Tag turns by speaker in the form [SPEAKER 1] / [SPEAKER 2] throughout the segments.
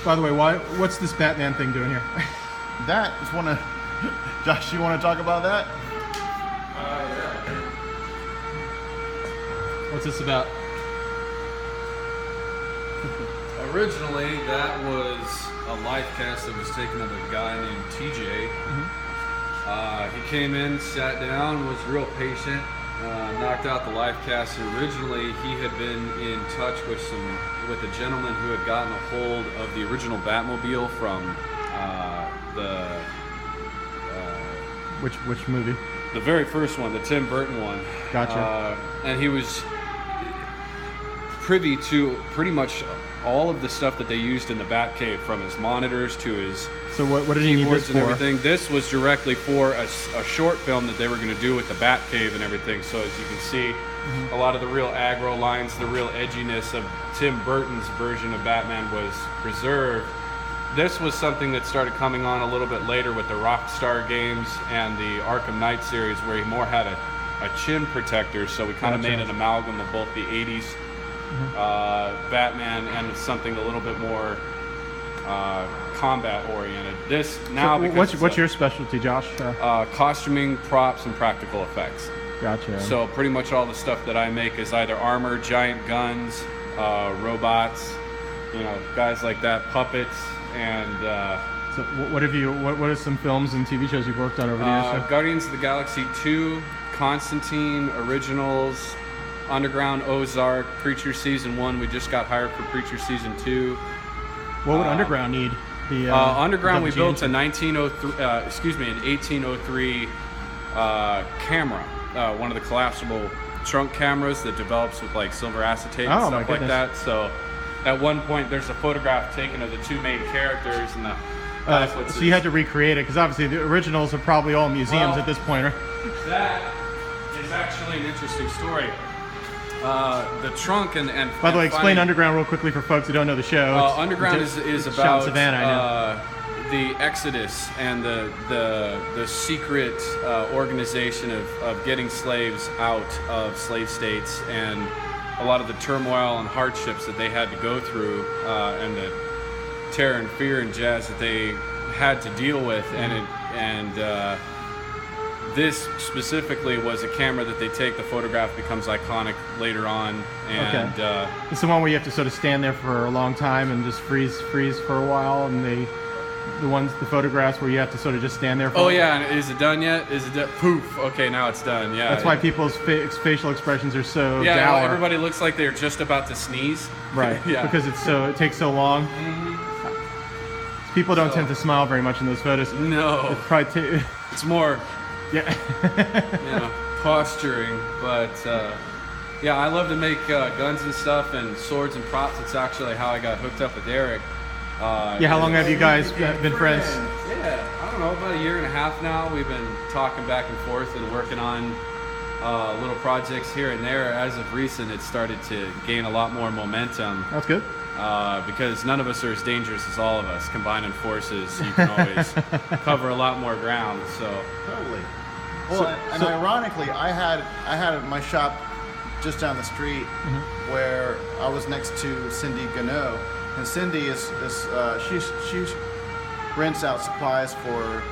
[SPEAKER 1] By the way, what's this Batman thing doing here?
[SPEAKER 2] That is one of... Josh, you want to talk about that?
[SPEAKER 3] Yeah.
[SPEAKER 1] What's this about?
[SPEAKER 3] Originally, that was a life cast that was taken of a guy named TJ. He came in, sat down, was real patient, knocked out the life cast. Originally, he had been in touch with a gentleman who had gotten a hold of the original Batmobile from
[SPEAKER 1] Which movie?
[SPEAKER 3] the very first one, the Tim Burton one.
[SPEAKER 1] Gotcha.
[SPEAKER 3] And he was privy to pretty much all of the stuff that they used in the Batcave, from his monitors to his
[SPEAKER 1] So what did he need
[SPEAKER 3] keyboards
[SPEAKER 1] this
[SPEAKER 3] and
[SPEAKER 1] for?
[SPEAKER 3] everything. This was directly for a short film that they were going to do with the Batcave and everything. So as you can see, a lot of the real aggro lines, the real edginess of Tim Burton's version of Batman was preserved. This was something that started coming on a little bit later with the Rockstar games and the Arkham Knight series, where he more had a chin protector. So we kind of made an amalgam of both the 80s Batman and something a little bit more combat oriented. This now,
[SPEAKER 1] So what's your specialty, Josh?
[SPEAKER 3] costuming, props, and practical effects.
[SPEAKER 1] Gotcha.
[SPEAKER 3] So pretty much all the stuff that I make is either armor, giant guns, robots, guys like that, puppets, and
[SPEAKER 1] So what are some films and TV shows you've worked on over the years?
[SPEAKER 3] Guardians of the Galaxy 2, Constantine, Originals, Underground, Ozark, Preacher Season 1. We just got hired for Preacher Season 2.
[SPEAKER 1] What would Underground need?
[SPEAKER 3] Underground, we
[SPEAKER 1] WG
[SPEAKER 3] built
[SPEAKER 1] engine?
[SPEAKER 3] an 1803 camera, one of the collapsible trunk cameras that develops with like silver acetate and
[SPEAKER 1] Oh, my
[SPEAKER 3] stuff like
[SPEAKER 1] goodness.
[SPEAKER 3] that. So at one point, there's a photograph taken of the two main characters, and the guy puts
[SPEAKER 1] so you had to recreate it because obviously the originals are probably all in museums
[SPEAKER 3] Well,
[SPEAKER 1] at this point, right?
[SPEAKER 3] That is actually an interesting story. The trunk and
[SPEAKER 1] By the way, explain
[SPEAKER 3] finding-
[SPEAKER 1] Underground real quickly for folks who don't know the show. It's-
[SPEAKER 3] Underground
[SPEAKER 1] it's
[SPEAKER 3] is
[SPEAKER 1] shot in
[SPEAKER 3] about
[SPEAKER 1] Savannah, I know.
[SPEAKER 3] the exodus and the secret organization of getting slaves out of slave states, and a lot of the turmoil and hardships that they had to go through, and the terror and fear and jazz that they had to deal with, and this specifically was a camera that they take. The photograph becomes iconic later on, and
[SPEAKER 1] It's the one where you have to sort of stand there for a long time and just freeze for a while, and the photographs where you have to sort of just stand there for
[SPEAKER 3] oh yeah, and is it done yet? Is it done? Poof. Okay, now it's done. Yeah.
[SPEAKER 1] That's why people's facial expressions are so
[SPEAKER 3] Yeah,
[SPEAKER 1] dour.
[SPEAKER 3] well, everybody looks like they're just about to sneeze.
[SPEAKER 1] Right.
[SPEAKER 3] Yeah.
[SPEAKER 1] Because it takes so long. People don't tend to smile very much in those photos.
[SPEAKER 3] No,
[SPEAKER 1] Probably
[SPEAKER 3] it's more
[SPEAKER 1] yeah.
[SPEAKER 3] posturing. But yeah, I love to make guns and stuff and swords and props. It's actually how I got hooked up with Eric.
[SPEAKER 1] Yeah. How long have you guys been friends?
[SPEAKER 3] Yeah, I don't know, about a year and a half now. We've been talking back and forth and working on little projects here and there. As of recent, it started to gain a lot more momentum.
[SPEAKER 1] That's good.
[SPEAKER 3] Because none of us are as dangerous as all of us. Combining forces, you can always cover a lot more ground. So
[SPEAKER 2] Totally. Well, and ironically, I had my shop just down the street where I was next to Cindy Gano, and Cindy is she rents out supplies for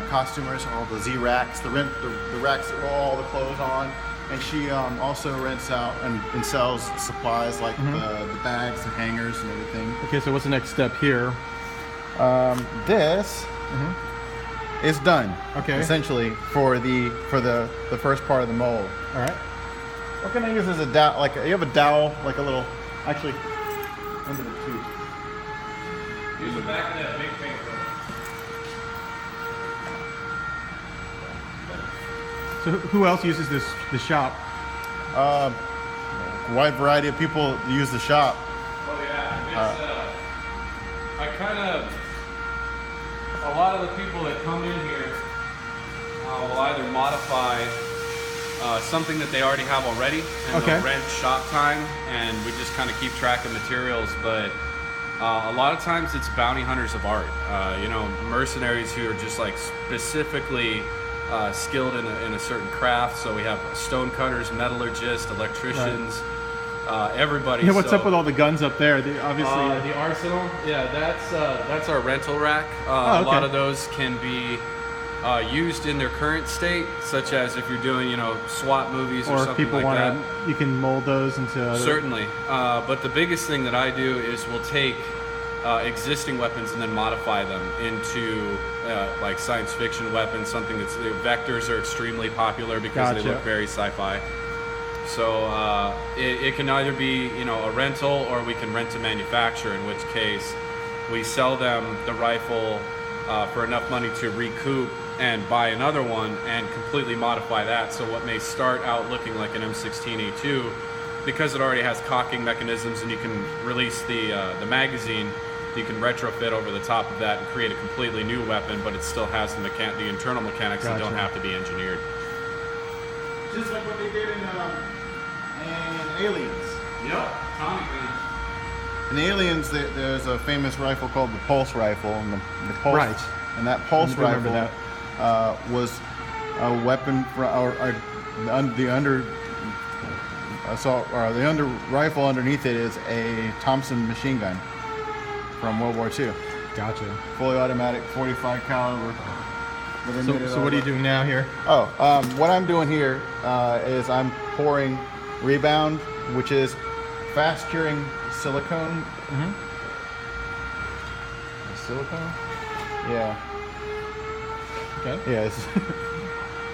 [SPEAKER 2] costumers, all the Z racks, the racks that roll all the clothes on, and she also rents out and sells supplies like the bags and hangers and everything.
[SPEAKER 1] Okay. So what's the next step here?
[SPEAKER 2] This is done.
[SPEAKER 1] Okay.
[SPEAKER 2] Essentially for the first part of the mold.
[SPEAKER 1] All right.
[SPEAKER 2] What can I use as a dowel? Like you have a dowel, like a little, actually, under the tube.
[SPEAKER 3] use the back of that big paper.
[SPEAKER 1] So who else uses the shop?
[SPEAKER 2] A wide variety of people use the shop.
[SPEAKER 3] Oh yeah, it's I kind of, a lot of the people that come in here will either modify something that they already have already, and they'll rent shop time, and we just kind of keep track of materials. But a lot of times it's bounty hunters of art, mercenaries who are just like specifically skilled in a certain craft. So we have stone cutters, metallurgists, electricians, everybody.
[SPEAKER 1] Yeah, what's
[SPEAKER 3] so,
[SPEAKER 1] up with all the guns up there? Obviously,
[SPEAKER 3] the arsenal? Yeah, that's our rental rack.
[SPEAKER 1] Oh, okay.
[SPEAKER 3] A lot of those can be used in their current state, such as if you're doing, SWAT movies or
[SPEAKER 1] or
[SPEAKER 3] something
[SPEAKER 1] people
[SPEAKER 3] like
[SPEAKER 1] want
[SPEAKER 3] that.
[SPEAKER 1] to, you can mold those into other...
[SPEAKER 3] Certainly. But the biggest thing that I do is we'll take existing weapons and then modify them into like science fiction weapons, something that's... Vectors are extremely popular because they look very sci-fi. So it can either be, a rental, or we can rent to manufacture, in which case we sell them the rifle for enough money to recoup and buy another one and completely modify that. So what may start out looking like an M16A2, because it already has cocking mechanisms and you can release the magazine, you can retrofit over the top of that and create a completely new weapon, but it still has the internal mechanics that don't have to be engineered.
[SPEAKER 2] Just like what they did in Aliens.
[SPEAKER 3] Yep, Tommy gun.
[SPEAKER 2] In Aliens, there's a famous rifle called the Pulse Rifle, and the Pulse,
[SPEAKER 1] Right.
[SPEAKER 2] and that Pulse
[SPEAKER 1] I remember
[SPEAKER 2] rifle was a weapon for the under rifle underneath it is a Thompson machine gun from World War II.
[SPEAKER 1] Gotcha.
[SPEAKER 2] Fully automatic, 45 caliber.
[SPEAKER 1] So what are you doing now here?
[SPEAKER 2] What I'm doing here is I'm pouring Rebound, which is fast curing silicone.
[SPEAKER 1] Mm-hmm.
[SPEAKER 2] Silicone? Yeah.
[SPEAKER 1] Okay.
[SPEAKER 2] Yeah.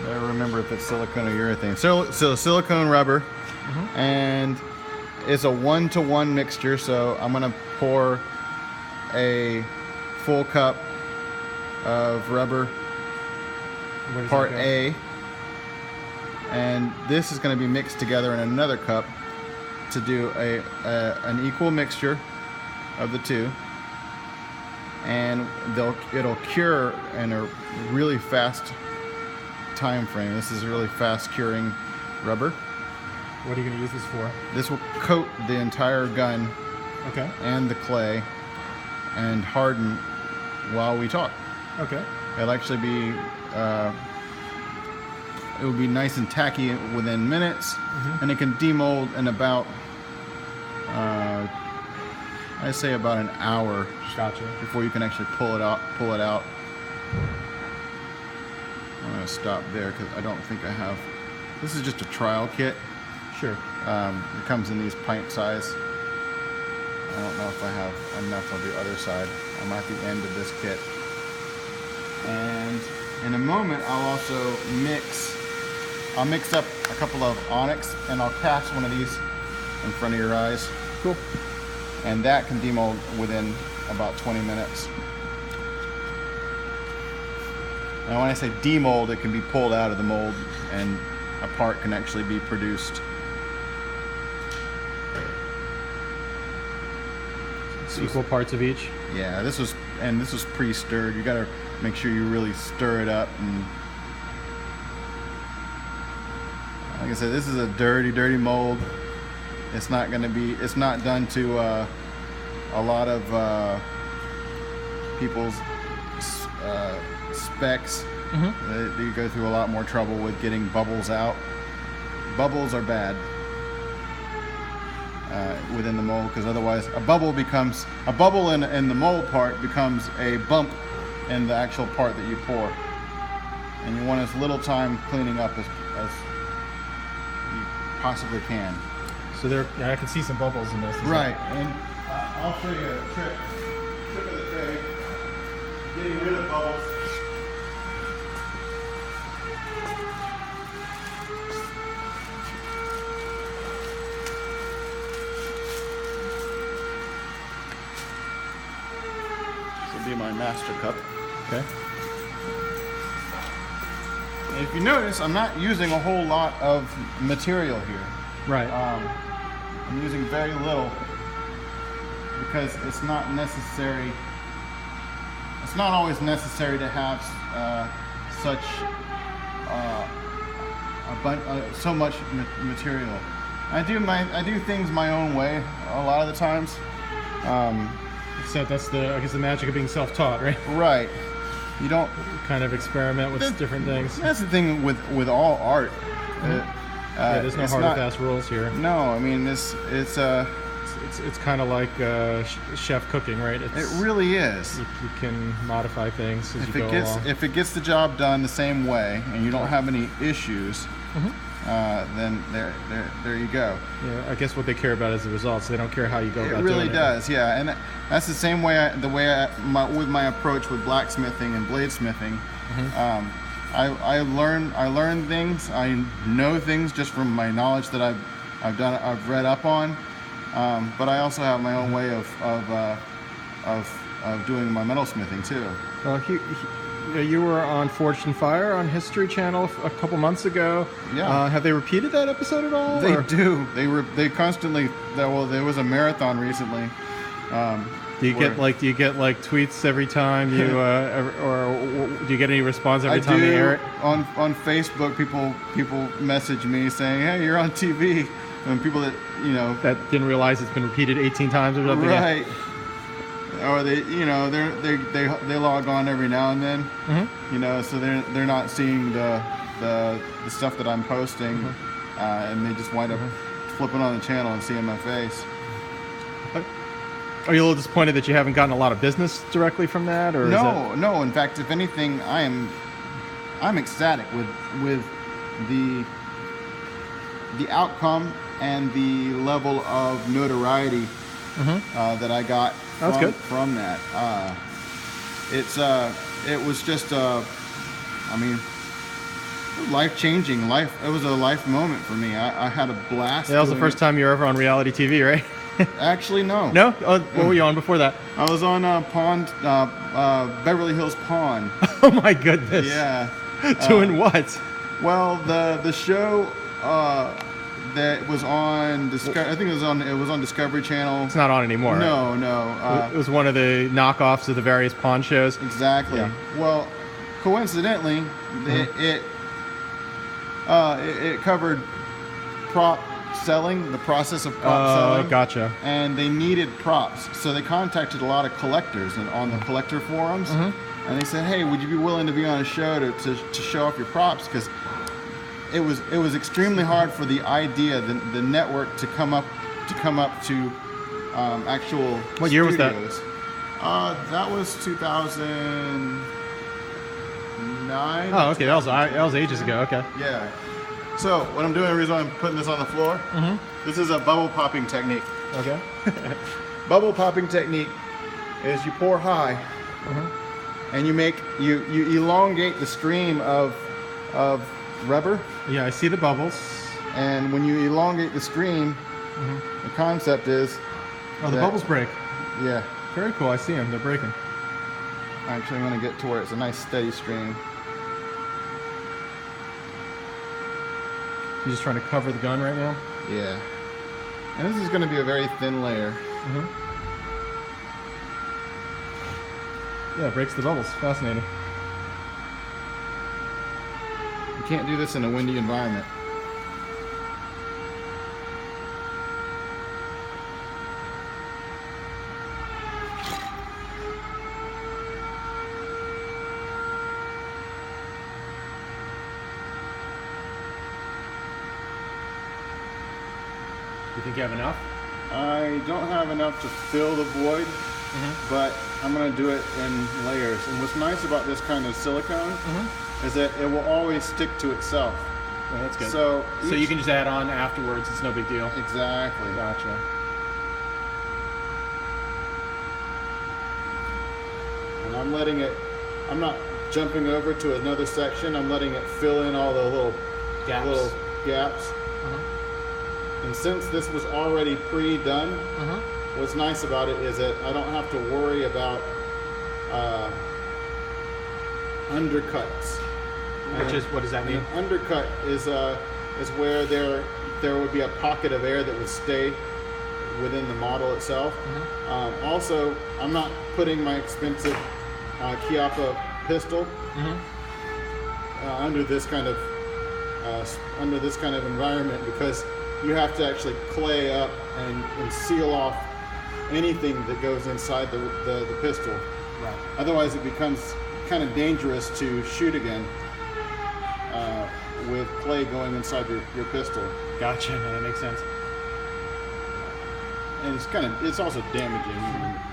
[SPEAKER 2] I don't remember if it's silicone or urethane. So silicone rubber, and it's a 1-to-1 mixture. So I'm gonna pour a full cup of rubber,
[SPEAKER 1] Where does
[SPEAKER 2] part
[SPEAKER 1] that go?
[SPEAKER 2] A, and this is going to be mixed together in another cup to do an equal mixture of the two, and it'll cure in a really fast time frame. This is really fast curing rubber.
[SPEAKER 1] What are you going to use this for?
[SPEAKER 2] This will coat the entire gun
[SPEAKER 1] Okay.
[SPEAKER 2] and the clay and harden while we talk.
[SPEAKER 1] Okay.
[SPEAKER 2] It'll actually be it will be nice and tacky within minutes, and it can demold in about I'd say about an hour.
[SPEAKER 1] Gotcha.
[SPEAKER 2] Before you can actually pull it out. I'm gonna stop there because I don't think I have. This is just a trial kit.
[SPEAKER 1] Sure.
[SPEAKER 2] It comes in these pint size. I don't know if I have enough on the other side. I'm at the end of this kit. And in a moment, I'll mix up a couple of onyx, and I'll cast one of these in front of your eyes.
[SPEAKER 1] Cool.
[SPEAKER 2] And that can demold within about 20 minutes. And when I say demold, it can be pulled out of the mold and a part can actually be produced.
[SPEAKER 1] It's equal parts of each.
[SPEAKER 2] Yeah, this was pre-stirred. You gotta make sure you really stir it up. And like I said, this is a dirty mold. It's not done to a lot of people's specs. They go through a lot more trouble with getting bubbles out. Bubbles are bad within the mold, because otherwise a bubble in the mold part becomes a bump in the actual part that you pour, and you want as little time cleaning up as you possibly can.
[SPEAKER 1] So I can see some bubbles in this.
[SPEAKER 2] Right, and I'll show you a trick of the day, getting rid of bubbles. This will be my master cup.
[SPEAKER 1] Okay.
[SPEAKER 2] And if you notice, I'm not using a whole lot of material here.
[SPEAKER 1] Right.
[SPEAKER 2] I'm using very little because it's not necessary. It's not always necessary to have such so much material. I do things my own way a lot of the times.
[SPEAKER 1] So that's the magic of being self-taught, right?
[SPEAKER 2] Right. You don't
[SPEAKER 1] kind of experiment with different things.
[SPEAKER 2] That's the thing with all art.
[SPEAKER 1] there's no hard and fast rules here.
[SPEAKER 2] No, I mean it's
[SPEAKER 1] kind of like chef cooking, right?
[SPEAKER 2] It really is.
[SPEAKER 1] You can modify things as you go along.
[SPEAKER 2] If it gets the job done the same way, and you don't have any issues, then there you go.
[SPEAKER 1] Yeah, I guess what they care about is the results. They don't care how you go about doing it.
[SPEAKER 2] It really does, yeah. And that's the same way. With my approach with blacksmithing and bladesmithing. I learn things. I know things just from my knowledge that I've read up on. But I also have my own way of doing my metalsmithing too.
[SPEAKER 1] Well, you were on Forged in Fire on History Channel a couple months ago.
[SPEAKER 2] Yeah.
[SPEAKER 1] Have they repeated that episode at all?
[SPEAKER 2] They do. They constantly. Well, there was a marathon recently.
[SPEAKER 1] Do you get like tweets every time you or do you get any response every time they air it?
[SPEAKER 2] On Facebook, people message me saying, "Hey, you're on TV." And people that
[SPEAKER 1] that didn't realize it's been repeated 18 times or something.
[SPEAKER 2] Right. Or they log on every now and then. So they're not seeing the stuff that I'm posting, and they just wind up flipping on the channel and seeing my face.
[SPEAKER 1] Are you a little disappointed that you haven't gotten a lot of business directly from that, or
[SPEAKER 2] no? In fact, if anything, I'm ecstatic with the outcome and the level of notoriety that I got from that. It was just life-changing. It was a life moment for me. I had a blast.
[SPEAKER 1] Yeah, that was the first time you were ever on reality TV, right?
[SPEAKER 2] Actually, no.
[SPEAKER 1] No? Oh, what were you on before that?
[SPEAKER 2] I was on Beverly Hills Pawn.
[SPEAKER 1] Oh my goodness.
[SPEAKER 2] Yeah.
[SPEAKER 1] Doing what?
[SPEAKER 2] Well, the show that was on I think it was on Discovery Channel.
[SPEAKER 1] It's not on anymore.
[SPEAKER 2] No,
[SPEAKER 1] right?
[SPEAKER 2] No.
[SPEAKER 1] It was one of the knockoffs of the various pawn shows.
[SPEAKER 2] Exactly. Yeah. Well, coincidentally, it covered prop selling, the process of prop selling.
[SPEAKER 1] Gotcha.
[SPEAKER 2] And they needed props, so they contacted a lot of collectors on the collector forums, and they said, "Hey, would you be willing to be on a show to show off your props?" Because it was extremely hard for the network to come up to actual.
[SPEAKER 1] What year
[SPEAKER 2] studios.
[SPEAKER 1] Was that?
[SPEAKER 2] That was 2009.
[SPEAKER 1] Oh, okay, that was ages ago. Okay.
[SPEAKER 2] Yeah. So what I'm doing, the reason I'm putting this on the floor, this is a bubble popping technique.
[SPEAKER 1] Okay.
[SPEAKER 2] Bubble popping technique is you pour high, and you elongate the stream of rubber.
[SPEAKER 1] Yeah, I see the bubbles.
[SPEAKER 2] And when you elongate the stream, the concept is
[SPEAKER 1] the bubbles break.
[SPEAKER 2] Yeah.
[SPEAKER 1] Very cool. I see them. They're breaking.
[SPEAKER 2] Actually, I'm going to get to where it's a nice steady stream.
[SPEAKER 1] You're just trying to cover the gun right now?
[SPEAKER 2] Yeah. And this is going to be a very thin layer.
[SPEAKER 1] Yeah, it breaks the bubbles. Fascinating.
[SPEAKER 2] You can't do this in a windy environment.
[SPEAKER 1] You think you have enough?
[SPEAKER 2] I don't have enough to fill the void, but I'm going to do it in layers. And what's nice about this kind of silicone is that it will always stick to itself.
[SPEAKER 1] Oh, that's good.
[SPEAKER 2] So
[SPEAKER 1] you can just add on afterwards. It's no big deal.
[SPEAKER 2] Exactly.
[SPEAKER 1] Gotcha.
[SPEAKER 2] And I'm letting it, I'm not jumping over to another section. I'm letting it fill in all the little gaps. And since this was already pre-done, what's nice about it is that I don't have to worry about undercuts.
[SPEAKER 1] What does that mean?
[SPEAKER 2] An undercut is where there would be a pocket of air that would stay within the model itself. Also, I'm not putting my expensive Chiappa pistol under this kind of environment, because you have to actually clay up and seal off anything that goes inside the pistol. Right. Otherwise, it becomes kind of dangerous to shoot again. with clay going inside your pistol.
[SPEAKER 1] Gotcha. No, that makes sense.
[SPEAKER 2] And it's also damaging.